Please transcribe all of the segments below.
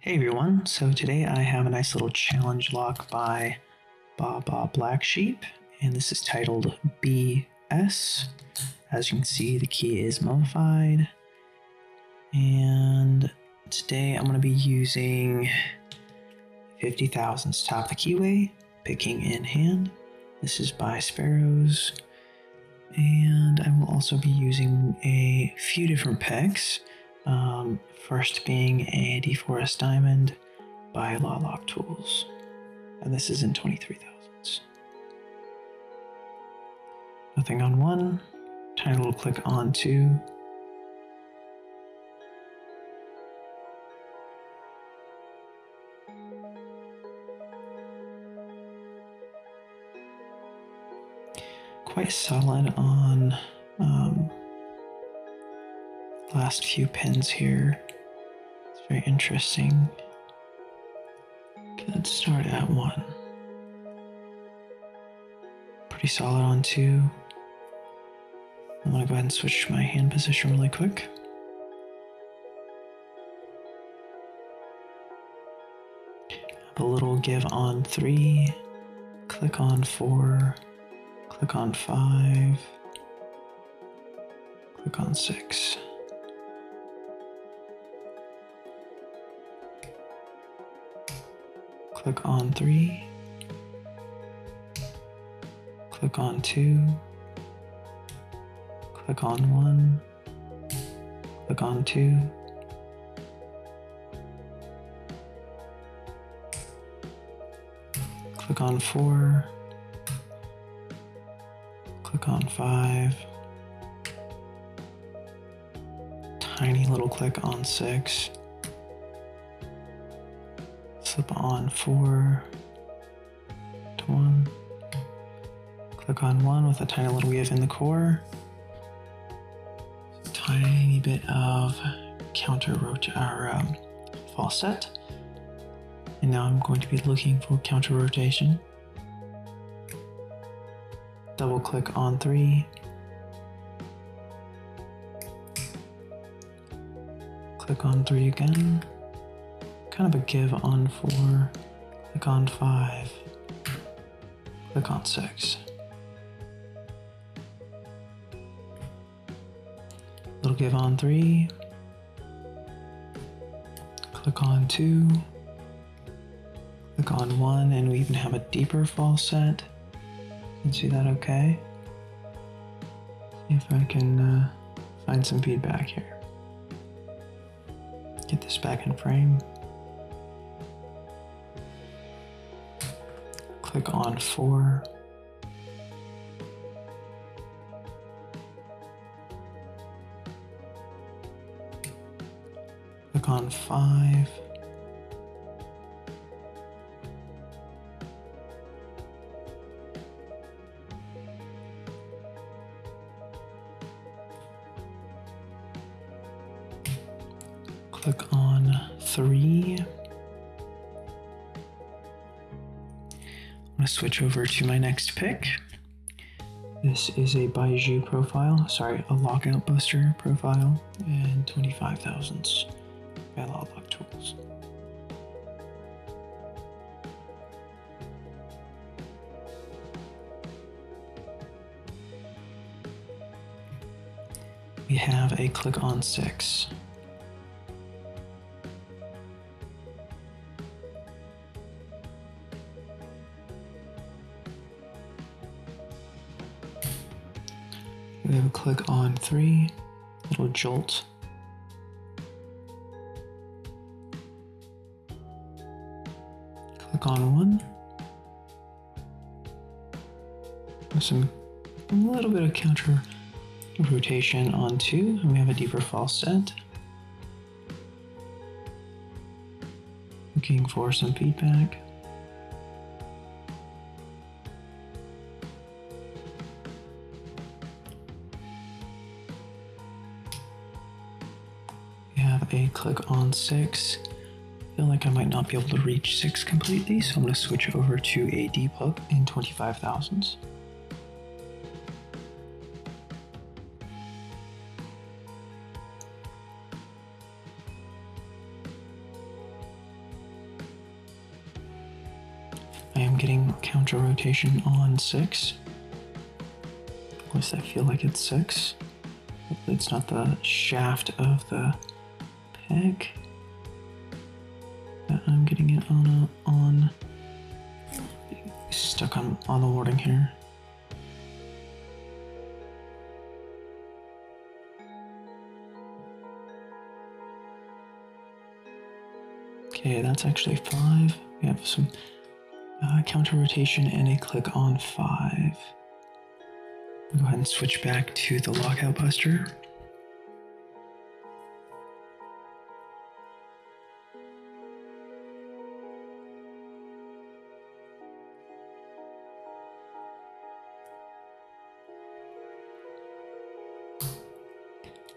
Hey everyone, so today I have a nice little challenge lock by BaBaBlackSheep, and this is titled BS. As you can see, the key is mummified, and today I'm going to be using 50,000 to top the keyway, picking in hand. This is by Sparrows, and I will also be using a few different picks. First being a Deforest Dimond by Lockout tools, and this is in 23,000s. Nothing on 1, tiny little click on 2, quite solid on last few pins here. It's very interesting. Okay, let's start at 1. Pretty solid on 2. I'm gonna go ahead and switch my hand position really quick. Have a little give on 3, click on 4, click on 5, click on 6. Click on 3, click on 2, click on 1, click on 2, click on 4, click on 5, tiny little click on 6, slip on 4 to 1, click on 1 with a tiny little weave in the core, tiny bit of counter false set, and now I'm going to be looking for counter rotation. Double click on 3, click on 3 again, kind of a give on 4, click on 5, click on 6. Little give on 3, click on 2, click on 1, and we even have a deeper false set. You can see that okay? See if I can find some feedback here. Get this back in frame. Click on 4. Click on 5. Click on 3. I'm going to switch over to my next pick. This is a a Lockout Buster profile, and 25,000s by Lockout tools. We have a click on 6. We have a click on 3, little jolt. Click on 1. With a little bit of counter rotation on 2, and we have a deeper false set. Looking for some feedback. A click on 6. I feel like I might not be able to reach 6 completely, so I'm going to switch over to a deep hook in 25,000s. I am getting counter rotation on 6. At least I feel like it's 6. Hopefully it's not the shaft of the peg. But I'm getting it on stuck on the warding here. Okay, that's actually 5. We have some counter rotation and a click on 5. We'll go ahead and switch back to the Lockout Buster.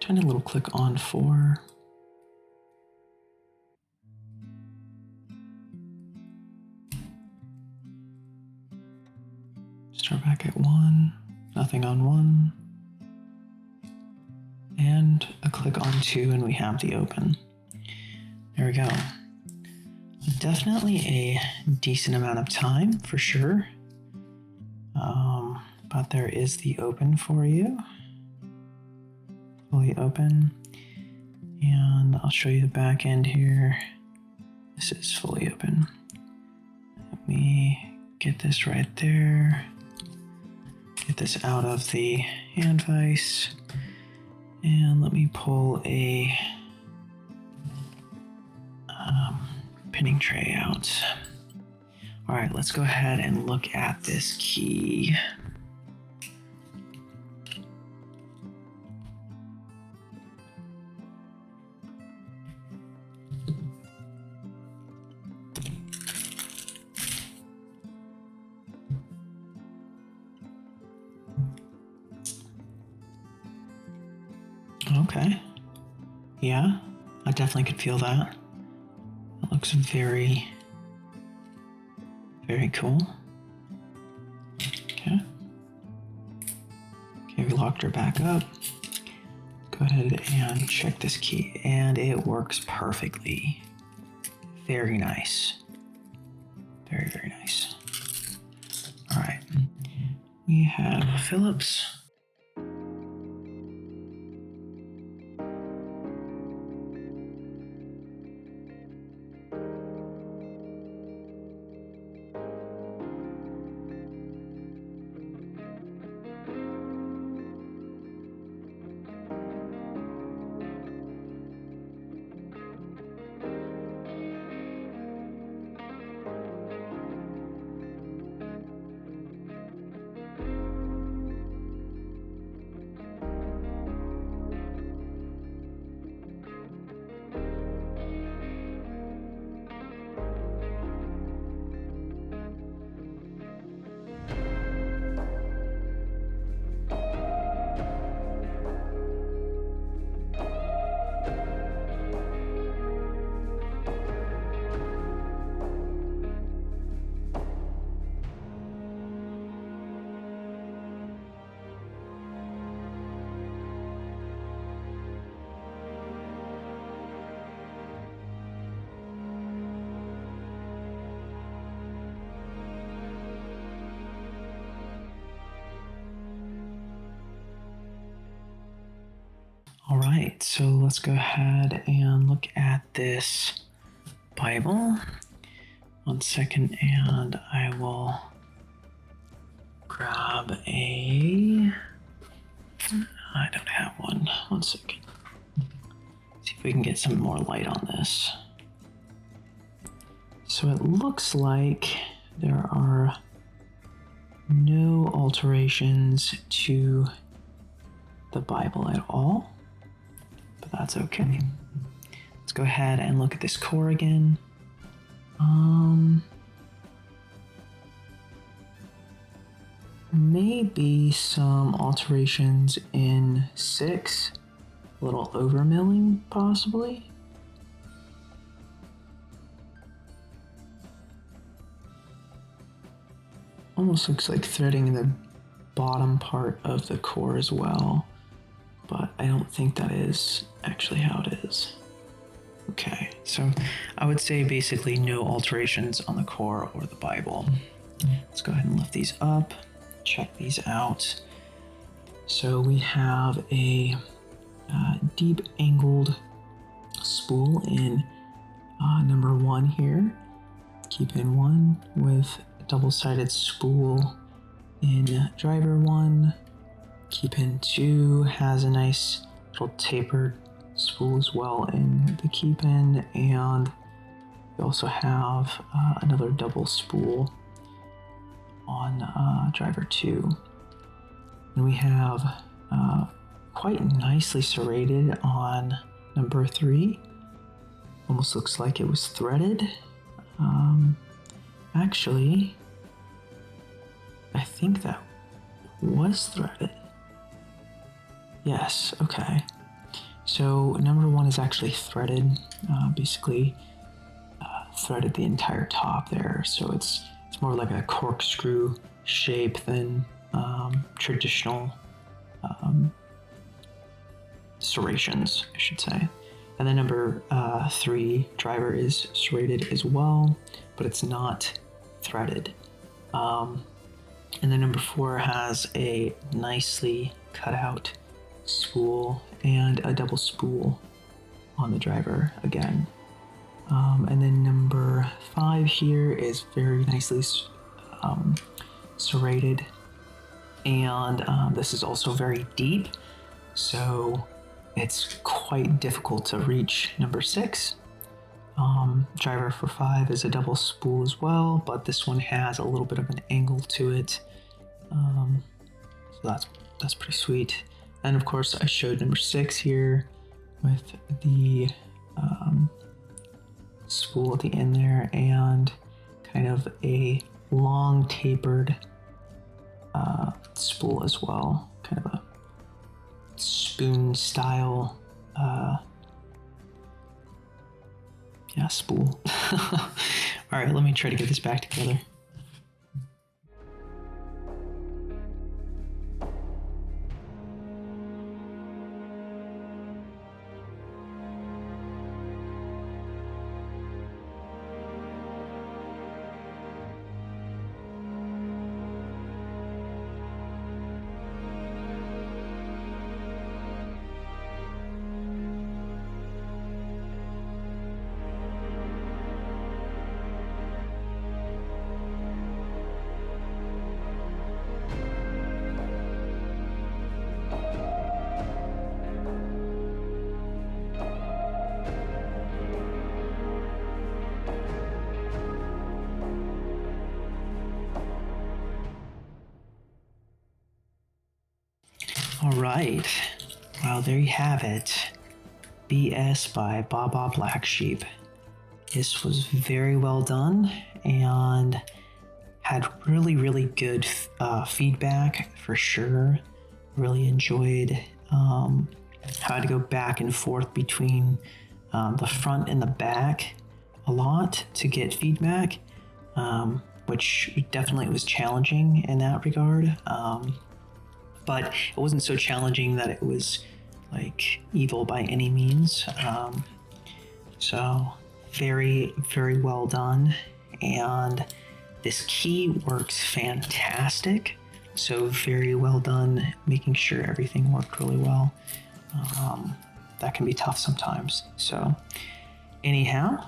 Tiny little click on 4. Start back at 1, nothing on 1, and a click on 2, and we have the open. There we go. Definitely a decent amount of time for sure, but there is the open for you. Fully open, and I'll show you the back end here. This is fully open. Let me get this right there. Get this out of the hand vise, and let me pull a pinning tray out. All right, let's go ahead and look at this key. Okay. Yeah, I definitely could feel that. It looks very, very cool. Okay. Okay, we locked her back up. Go ahead and check this key, and it works perfectly. Very nice. Very, very nice. All right. We have Phillips. All right, so let's go ahead and look at this Bible. 1 second, and I will grab I don't have one. 1 second. See if we can get some more light on this. So it looks like there are no alterations to the Bible at all. That's okay. Let's go ahead and look at this core again. Maybe some alterations in 6. A little overmilling, possibly. Almost looks like threading in the bottom part of the core as well. But I don't think that is actually how it is. Okay, so I would say basically no alterations on the core or the Bible. Let's go ahead and lift these up, check these out. So we have a deep angled spool in number 1 here. Key pin 1 with a double-sided spool in driver 1. Key pin 2 has a nice little tapered spool as well in the key pin, and we also have another double spool on driver 2. And we have quite nicely serrated on number 3. Almost looks like it was threaded. Actually, I think that was threaded. Yes, okay. So number 1 is actually threaded, basically threaded the entire top there. So it's more like a corkscrew shape than traditional serrations, I should say. And then number 3 driver is serrated as well, but it's not threaded. And then number 4 has a nicely cut out spool and a double spool on the driver again. And then number 5 here is very nicely serrated, and this is also very deep, so it's quite difficult to reach number 6. Driver for 5 is a double spool as well, but this one has a little bit of an angle to it, so that's pretty sweet. And of course I showed number 6 here with the spool at the end there and kind of a long tapered spool as well, kind of a spoon style spool. All right, let me try to get this back together. All right, well, there you have it. BS by BaBaBlackSheep. This was very well done and had really good feedback for sure. Really enjoyed how to go back and forth between the front and the back a lot to get feedback, which definitely was challenging in that regard. But it wasn't so challenging that it was like evil by any means. So very well done. And this key works fantastic. So very well done, making sure everything worked really well. That can be tough sometimes. So anyhow,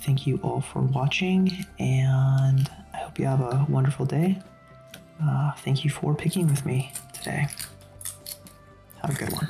thank you all for watching, and I hope you have a wonderful day. Thank you for picking with me today. Have a good one.